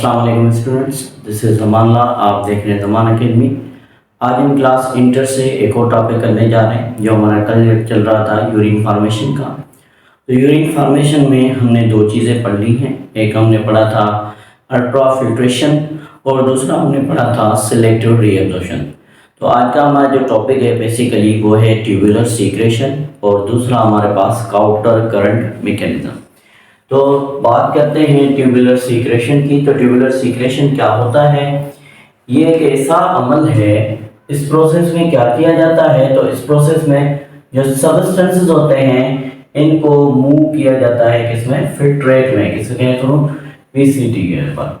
अस्सलाम वालेकुम students, this is ज़मान ला। आप देख रहे हैं ज़मान अकेडमी। आज हम क्लास इंटर से एक और टॉपिक करने जा रहे हैं जो हमारा कल चल रहा था यूरिन फार्मेशन का। तो यूरिन फार्मेशन में हमने दो चीज़ें पढ़ ली हैं। एक हमने पढ़ा था अल्ट्रा फिल्ट्रेशन और दूसरा हमने पढ़ा था सिलेक्टिव रीएब्जॉर्प्शन। तो आज का हमारा जो टॉपिक है बेसिकली वो है ट्यूबुलर सीक्रेशन और दूसरा हमारे पास काउंटर करंट मैकेनिज्म। तो बात करते हैं ट्यूबुलर सीक्रेशन की। तो ट्यूबुलर सीक्रेशन क्या होता है? ये एक ऐसा अमल है, इस प्रोसेस में क्या किया जाता है, तो इस प्रोसेस में जो सब्सटेंसेस होते हैं इनको मूव किया जाता है किसमें, फिल्ट्रेट में, किसके थ्रू, पीसीटी के ऊपर।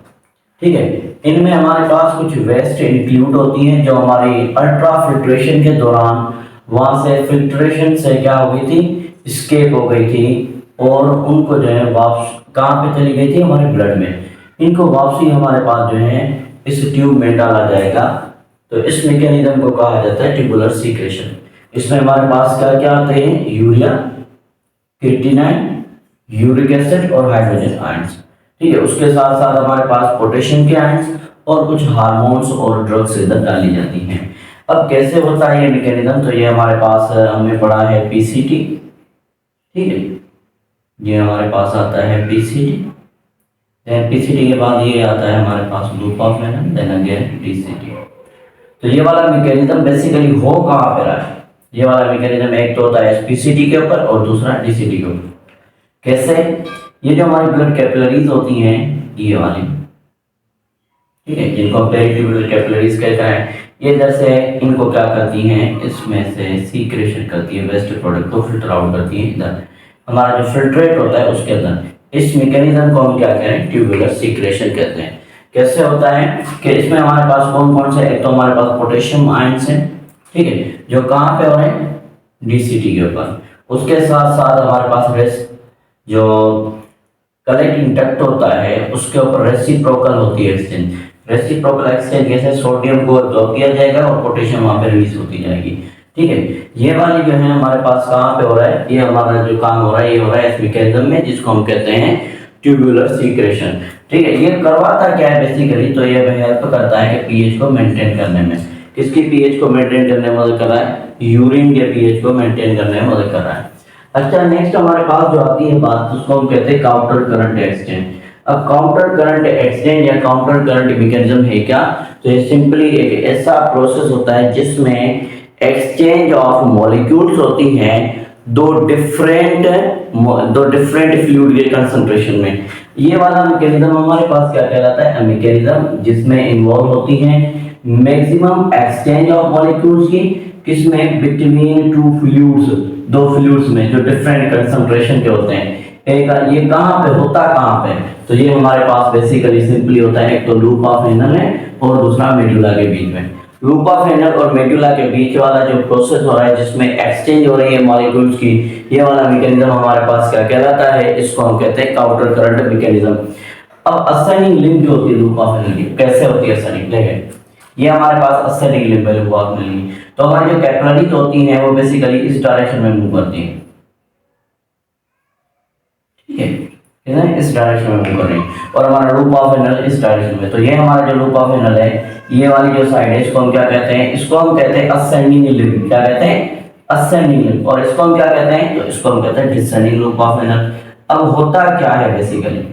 ठीक है, इनमें हमारे पास कुछ वेस्ट इंक्लूड होती हैं जो हमारी अल्ट्रा फिल्ट्रेशन के दौरान वहां से फिल्ट्रेशन से क्या हो गई थी, स्केप हो गई थी और उनको जो है वापस कहाँ पे चली गई थी, हमारे ब्लड में। इनको वापसी हमारे पास जो है इस ट्यूब में डाला जाएगा। तो इस मैकेनिज्म को कहा जाता है ट्यूबुलर सीक्रेशन। इसमें हमारे पास क्या क्या आते हैं, यूरिया, क्रिएटिनिन, यूरिक एसिड और हाइड्रोजन आयंस। ठीक है, उसके साथ साथ हमारे पास पोटेशियम के आयंस और कुछ हार्मोन्स और ड्रग्स इधर डाली जाती हैं। अब कैसे होता है ये मैकेनिज्म, तो ये हमारे पास हमने पढ़ा है पीसीटी। ठीक है, ये हमारे पास आता है पीसीटी, देन पीसीटी के बाद ये आता है हमारे पास loop of Lennon, then again DCT. तो ये वाला मैकेनिज्म बेसिकली हो कहाँ पे रहा है, ये वाला मैकेनिज्म एक तो होता है पीसीटी के ऊपर और दूसरा डीसीटी के ऊपर। कैसे? ये जो हमारी ब्लड कैपिलरीज होती हैं ये वाली, ठीक है, जिनको पेरिट्यूबुलर कैपिलरीज कहते हैं, ये जैसे इनको क्या करती हैं, इसमें से सीक्रेशन करती है, वेस्ट प्रोडक्ट को फिल्टर आउट करती है इधर हमारा जो फिल्ट्रेट होता है उसके अंदर। इस मैकेनिज्म को हम क्या कह रहे हैं, ट्यूबुलर सीक्रेशन कहते हैं। कैसे होता है कि इसमें हमारे पास कौन कौन से, एक तो हमारे पास पोटेशियम आयंस हैं, ठीक है, जो कहाँ पे हो रहे हैं, डीसीटी के ऊपर। उसके साथ साथ हमारे पास जो कलेक्टिंग डक्ट होता है उसके ऊपर रेसिप्रोकल होती है एक्सचेंज। रेसिप्रोकल एक्सचेंज जैसे सोडियम को अब्सॉर्ब किया जाएगा और पोटेशियम वहाँ पे रिलीज होती जाएगी। ठीक है, ये वाली जो है हमारे पास कहाँ पे हो रहा है, ये हमारा जो काम हो रहा है ये हो रहा है इस मैकेनिज्म में जिसको हम कहते हैं ट्यूबुलर सीक्रेशन। ठीक है, ये करवाता क्या है बेसिकली, तो ये हेल्प करता है पीएच को मेंटेन करने में। किसकी पीएच को मेंटेन करने में मदद कर रहा है, यूरिन के पीएच को मेंटेन करने में मदद कर रहा है। अच्छा, नेक्स्ट हमारे पास जो आती है बात उसको हम कहते हैं काउंटर करंट एक्सचेंज। अब काउंटर करंट एक्सचेंज या काउंटर करंट मैकेनिज्म है क्या, तो ये सिंपली एक ऐसा प्रोसेस होता है जिसमें एक्सचेंज ऑफ मॉलिक्यूल्स होती हैं दो डिफरेंट फ्लूइड के कंसंट्रेशन में। ये वाला मैकेनिज्म हमारे पास क्या कहलाता है, मैकेनिज्म जिसमें इन्वॉल्व होती हैं मैक्सिमम एक्सचेंज ऑफ मॉलिक्यूल्स की, किसमें, बिटवीन टू फ्लूइड्स, दो फ्लूइड्स में जो डिफरेंट कंसंट्रेशन के होते हैं। एक ये कहाँ पे होता, कहाँ पे, तो ये हमारे पास बेसिकली सिंपली होता है, एक तो लूप ऑफ हेनल है और दूसरा मेडुला के बीच में। लूप ऑफ हेनल और मेडुला के बीच वाला जो प्रोसेस हो रहा है जिसमें एक्सचेंज हो रही है मॉलिक्यूल्स की, ये वाला मैकेनिज्म हमारे पास क्या कहलाता है, इसको हम कहते हैं काउंटर करंट मैकेनिज्म। अब असेंडिंग लिंब जो होती है लूप ऑफ हेनल की, कैसे होती है असेंडिंग, देखें ये हमारे पास असेंडिंग लिंब है लूप ऑफ हेनल की। तो हमारी जो कैपिलरीज होती हैं वो बेसिकली इस डायरेक्शन में मूव करती हैं, ठीक है, इस डायरेक्शन में मूव कर रही है और हमारा लूप ऑफ हेनल इस डायरेक्शन में। तो ये हमारा जो लूप ऑफ हेनल है, ये वाली जो साइड है इसको हम क्या कहते हैं, इसको हम कहते हैं असेंडिंग लिंब। क्या कहते हैं, असेंडिंग लिंब। और इसको हम क्या कहते हैं, तो इसको हम कहते हैं डिसेंडिंग लूप ऑफ हेनल। अब होता क्या है बेसिकली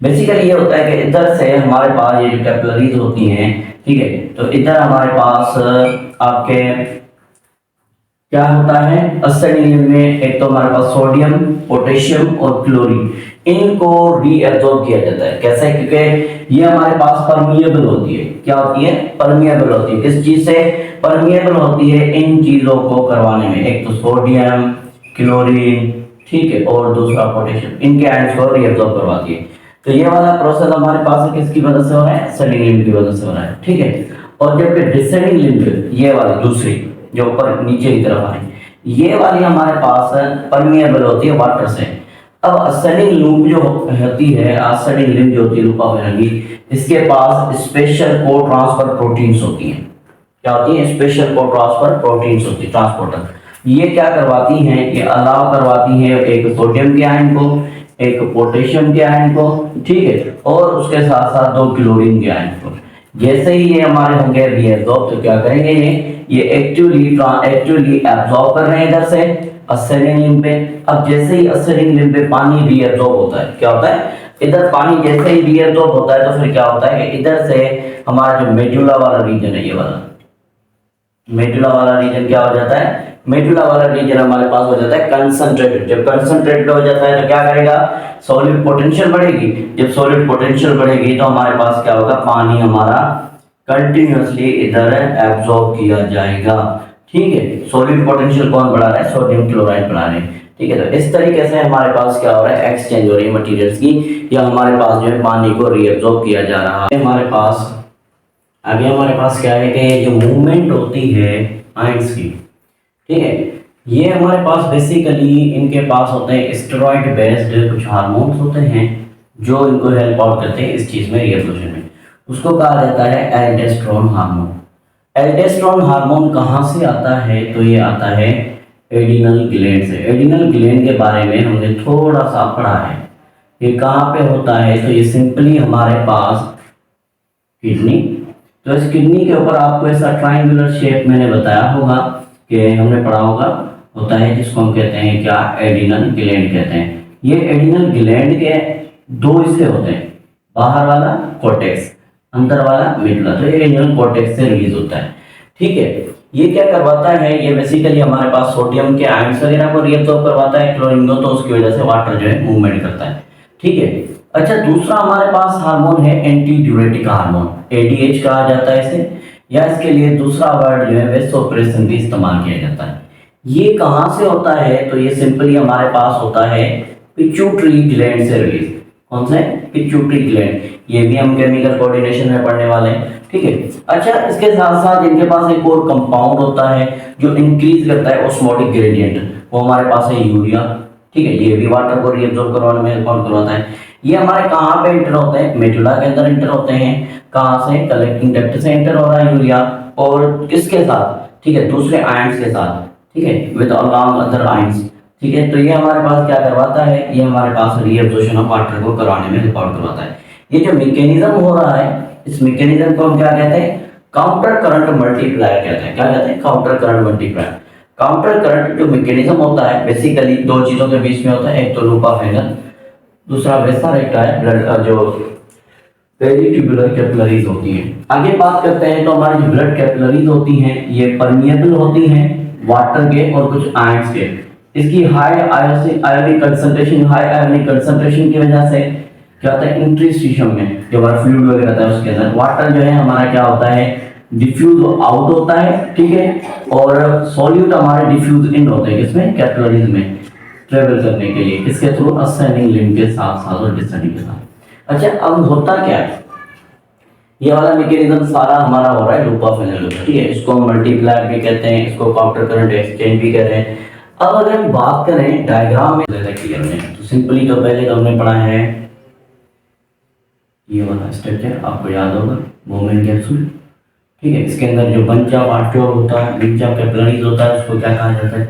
ये होता है कि इधर से हमारे पास ये जो कैपिलरीज होती हैं, ठीक है, तो इधर हमारे पास आपके क्या होता है, असेंडिंग में एक तो हमारे पास सोडियम, पोटेशियम और क्लोरीन, इनको रीअब्सॉर्ब किया जाता है। कैसे? क्योंकि ये हमारे पास परमिएबल होती है। क्या होती है, परमिएबल होती है। किस चीज से परमिएबल होती है, इन चीजों को करवाने में, एक तो सोडियम, क्लोरीन, ठीक है, और दूसरा पोटेशियम, इनके आयंस को रीअब्सॉर्ब करवाती है। तो ये वाला प्रोसेस हमारे पास किसकी वजह से हो रहा है, असेंडिंग लिंब की वजह से हो रहा है, ठीक है। और जबकि डिसेंडिंग लिंब, ये वाली दूसरी जो ऊपर नीचे की तरफ आ रही, ये वाली हमारे पास परमिएबल होती है वाटर से। अब असेंडिंग लूप जो होती है, असेंडिंग लिंब जो होती है लूप ऑफ हेनल की, इसके पास स्पेशल को ट्रांसफर प्रोटीन्स होती हैं। क्या होती है, स्पेशल को ट्रांसफर प्रोटीन्स होती है, ट्रांसपोर्टर। ये क्या करवाती हैं, ये अलाउ करवाती है एक सोडियम के आयन को, एक पोटेशियम के आयन को, ठीक है, और उसके साथ साथ 2 क्लोरीन के आयन को। जैसे ही ये हमारे होंगे रीअब्सॉर्ब, तो क्या करेंगे, ये एक्टिवली एब्सॉर्ब कर रहे हैं इधर से असेनिक लिंब पे। अब जैसे ही असेनिक लिंब पे पानी रीअब्सॉर्ब होता है, क्या होता है, इधर पानी जैसे ही रीअब्सॉर्ब होता है तो फिर क्या होता है कि इधर से हमारा जो मेडुला वाला रीजन है, ये वाला मेडुला वाला रीजन क्या हो जाता है, मेडुला वाला रीजन हमारे पास हो जाता है कंसंट्रेटेड। जब कंसंट्रेटेड हो जाता है तो क्या करेगा, सॉलिड पोटेंशियल बढ़ेगी। जब सॉलिड पोटेंशियल बढ़ेगी तो हमारे पास क्या होगा, पानी हमारा कंटिन्यूअसली इधर एब्सॉर्ब किया जाएगा, ठीक है। सॉलिड पोटेंशियल कौन बढ़ा रहा है, सोडियम क्लोराइड बढ़ा रहे हैं, ठीक है। तो इस तरीके से हमारे पास क्या हो रहा है, एक्सचेंज हो रही है मटेरियल्स की, या हमारे पास जो है पानी को रीअब्सॉर्ब किया जा रहा है। हमारे पास आगे हमारे पास क्या है कि जो मूवमेंट होती है आयंस की, ठीक है, ये हमारे पास बेसिकली इनके पास होते हैं स्टेरॉइड बेस्ड कुछ हार्मोन्स होते हैं जो इनको हेल्प आउट करते हैं इस चीज में, रिएब्जॉर्प्शन में। उसको कहा जाता है एल्डोस्टेरोन हार्मोन। एल्डोस्टेरोन हार्मोन कहाँ से आता है, तो ये आता है एडिनल ग्लैंड से। एडिनल ग्लैंड के बारे में हमने थोड़ा सा पढ़ा है, ये कहाँ पे होता है, तो ये सिंपली हमारे पास किडनी। तो इस किडनी के ऊपर आपको ऐसा ट्रायंगुलर शेप मैंने बताया होगा कि हमने पढ़ा होगा, होता है जिसको हम कहते हैं क्या, एडिनल ग्लैंड कहते हैं। ये एडिनल ग्लैंड के 2 हिस्से होते हैं, बाहर वाला कॉर्टेक्स, अंदर वाला मेडुला। तो ये एडिनल कॉर्टेक्स से रिलीज होता है, ठीक है। ये क्या करवाता है, ये बेसिकली हमारे पास सोडियम के आयंस वगैरह को रिएब्सॉर्ब करवाता है, क्लोरीन को, तो उसकी वजह से वाटर जो है मूवमेंट करता है, ठीक है। अच्छा, दूसरा हमारे पास हार्मोन है एंटी ड्यूरेटिक हार्मोन, एडीएच कहा जाता है इसे, या इसके लिए दूसरा वर्ड जो है वेसोप्रेसिन भी इस्तेमाल किया जाता है। ये कहाँ से होता है, तो ये सिंपली हमारे पास होता है पिट्यूटरी ग्लैंड से रिलीज। कौन से, पिट्यूटरी ग्लैंड। ये भी हम केमिकल कोऑर्डिनेशन में पढ़ने वाले हैं, ठीक है। अच्छा, इसके साथ साथ इनके पास एक और कंपाउंड होता है जो इंक्रीज करता है ऑस्मोटिक ग्रेडियंट, वो हमारे पास है यूरिया, ठीक है। ये भी वाटर को रिएब्सॉर्ब करवाने में हेल्प करवाता है। ये हमारे कहाँ पे इंटर होते हैं, मेडुला के अंदर इंटर होते हैं। कहाँ से, कलेक्टिंग डक्ट से इंटर हो रहा है यूरिया, और किसके साथ, ठीक है, दूसरे आयंस के साथ, ठीक है, विद अलॉन्ग अदर आयंस, ठीक है। तो ये हमारे पास क्या करवाता है, ये हमारे पास रीअब्जॉर्प्शन ऑफ वाटर को करवाने में हेल्प आउट करवाता है। ये जो मैकेनिज्म हो रहा है, इस मैकेनिज्म को हम क्या कहते हैं, काउंटर करंट मल्टीप्लायर कहते हैं। क्या कहते हैं, counter current multiplier. Counter current जो मैकेनिज्म होता है बेसिकली 2 चीजों के बीच में होता है, एक तो लूप ऑफ हेनल, दूसरा वैसा रहता है ब्लड जो पेरिट्यूबुलर कैपिलरीज होती है। आगे बात करते हैं तो हमारी जो ब्लड कैपिलरीज होती हैं ये परमिएबल होती हैं वाटर के और कुछ आयंस के। इसकी high ionic concentration, high ionic concentration की वजह से क्या होता है, इंटरस्टिशियम में जो हमारा फ्लूइड वगैरह रहता है उसके अंदर वाटर जो है हमारा क्या होता है, डिफ्यूज आउट होता है, ठीक है। और सॉल्यूट हमारे डिफ्यूज इन होते हैं किसमें, कैपिलरीज में ट्रेवल करने के लिए, किसके थ्रू, असेंडिंग लिंब के साथ साथ और डिसेंडिंग के साथ। अच्छा, अब होता क्या है, ये वाला मैकेनिज्म सारा हमारा हो रहा है लूप ऑफ हेनल, ठीक है। इसको हम मल्टीप्लायर भी कहते हैं, इसको काउंटर करंट एक्सचेंज भी कह रहे हैं। अब अगर हम बात करें डायग्राम में क्लियर में, तो सिंपली तो पहले तो हमने पढ़ा है ये वाला स्ट्रक्चर, आपको याद होगा, मोमेंट कैप्सूल, ठीक है। इसके अंदर जो बंच ऑफ आर्ट्रियोल होता है, बंच ऑफ कैपिलरीज होता है, उसको क्या कहा जाता है,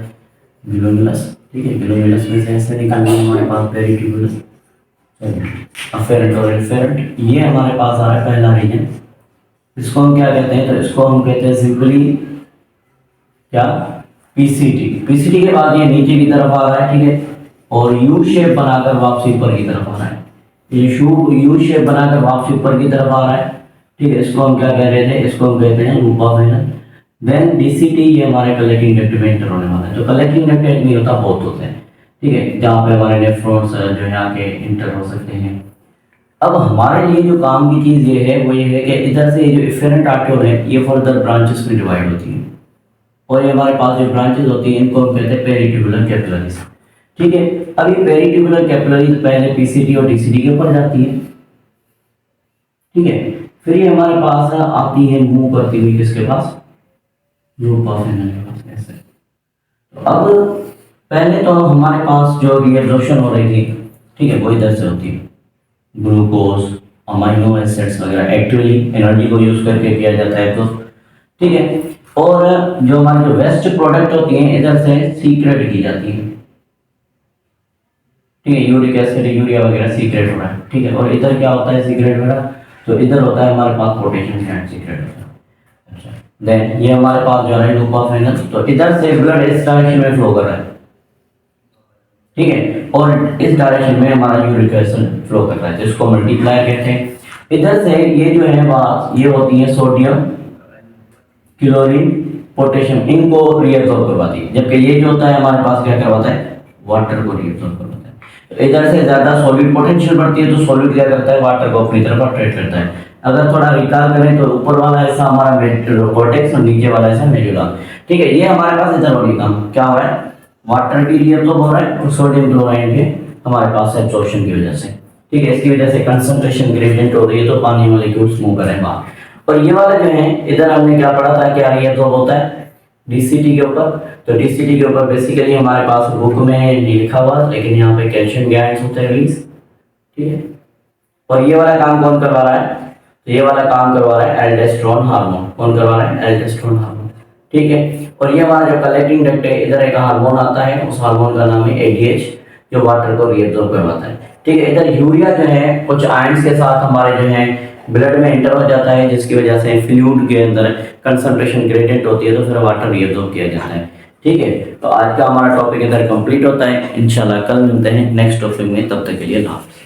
ग्लोमेरुलस, ठीक है। ग्लोमेरुलस में से ऐसे निकालने हमारे पास पेरिट्यूबुलस, अफेरेंट और इन्फेरेंट, ये हमारे पास आ रहा है पहला रीजन। इसको हम क्या कहते हैं, तो इसको हम कहते हैं सिंपली क्या, पीसीटी। पीसीटी के बाद ये नीचे की तरफ आ रहा है, ठीक है, और यू शेप बनाकर वापसी ऊपर की तरफ आ रहा है। ये यू शेप बनाकर वापसी ऊपर की तरफ आ रहा है, ठीक है। इसको हम क्या कह रहे थे, इसको हम कहते हैं loop of Henle. Then DCT, ये हमारे कलेक्टिंग डक्ट में एंटर होने वाला है। तो कलेक्टिंग डक्ट नहीं होता, बहुत होते हैं, ठीक है, जहाँ पे हमारे नेफ्रॉन्स जो है आके इंटर हो सकते हैं। अब हमारे लिए जो काम की चीज़ ये है वो ये है कि इधर से ये जो इफेरेंट आर्ट्रियोल है ये फर्दर ब्रांचेस में डिवाइड होती है, और ये हमारे पास जो ब्रांचेस होती हैं इनको हम कहते हैं पेरिट्यूबुलर कैपिलरीज, ठीक है। अब ये पेरिट्यूबुलर कैपिलरीज पहले पीसीटी और डीसीटी के ऊपर जाती है, ठीक है। फिर ये हमारे पास आती है मूव करती हुई किसके पास, लूप ऑफ हेनल के पास, ऐसे। तो अब पहले तो हमारे पास जो रिएब्जॉर्प्शन हो रही थी, ठीक है, वो इधर से होती है, ग्लूकोज, अमाइनो एसिड्स वगैरह एक्टिवली एनर्जी को यूज करके किया जाता है, तो ठीक है। और जो हमारी जो वेस्ट प्रोडक्ट होती हैं इधर से सीक्रेट की जाती है, ठीक है, यूरिक एसिड यूरिया वगैरह सीक्रेट हो रहा है, ठीक है। और इधर क्या होता है सीक्रेट वगैरह, तो इधर होता है हमारे पास पोटेशियम ग्लैंड सीक्रेट होता है। अच्छा, देन ये हमारे पास जो है लूप ऑफ हेनल, तो इधर से ब्लड इस डायरेक्शन में फ्लो कर रहा है, ठीक है, और इस डायरेक्शन में हमारा यूरिक एसिड फ्लो कर रहा है, जिसको मल्टीप्लाई कहते हैं। इधर से ये जो है बात, ये होती है सोडियम क्लोरीन पोटेशियम, इनको रिएब्सॉर्ब करवाती है, जबकि ये जो होता है हमारे पास क्या करवाता है, वाटर को रिएब्सॉर्ब करवाता है। तो इधर से ज्यादा सॉलिड पोटेंशियल बढ़ती है, तो सॉलिड क्या करता है, वाटर को अपनी तरफ अट्रैक्ट करता है। अगर थोड़ा रिकॉल करें तो ऊपर वाला हिस्सा हमारा कॉर्टेक्स और नीचे वाला हिस्सा मेडुला, ठीक है। ये हमारे पास इधर हो काम क्या हो रहा है, वाटर भी रिएब्सॉर्ब हो रहा है और सोडियम क्लोराइड भी हमारे पास एब्जॉर्प्शन की वजह से, ठीक है। इसकी वजह से कंसंट्रेशन ग्रेडियंट हो रही है, तो पानी मॉलिक्यूल्स मूव कर रहे हैं बाहर। और ये वाला जो है इधर हमने क्या पढ़ा था, क्या रिएब्सॉर्ब होता है डीसीटी के ऊपर। तो डीसीटी के ऊपर बेसिकली हमारे पास बुक में नहीं लिखा हुआ, लेकिन यहाँ पे कैल्शियम गैस होते हैं रिलीज, ठीक है। और ये वाला काम कौन करवा रहा है, तो ये वाला काम करवा रहा है एल्डोस्टेरोन हार्मोन। कौन करवा रहा है, एल्डोस्टेरोन हार्मोन, ठीक है। और ये हमारा जो कलेक्टिंग डक्ट है, इधर एक हार्मोन आता है, उस हार्मोन का नाम है एडीएच, जो वाटर को रिएब्सॉर्ब करवाता है, ठीक है। इधर यूरिया जो है कुछ आयंस के साथ हमारे जो है ब्लड में एंटर हो जाता है, जिसकी वजह से फ्लूइड के अंदर कंसंट्रेशन ग्रेडियंट होती है, तो फिर वाटर रिएब्सॉर्ब किया जाता है, ठीक है। तो आज का हमारा टॉपिक इधर कंप्लीट होता है। इंशाल्लाह कल मिलते हैं नेक्स्ट टॉपिक में, तब तक के लिए अल्लाह हाफ़िज़।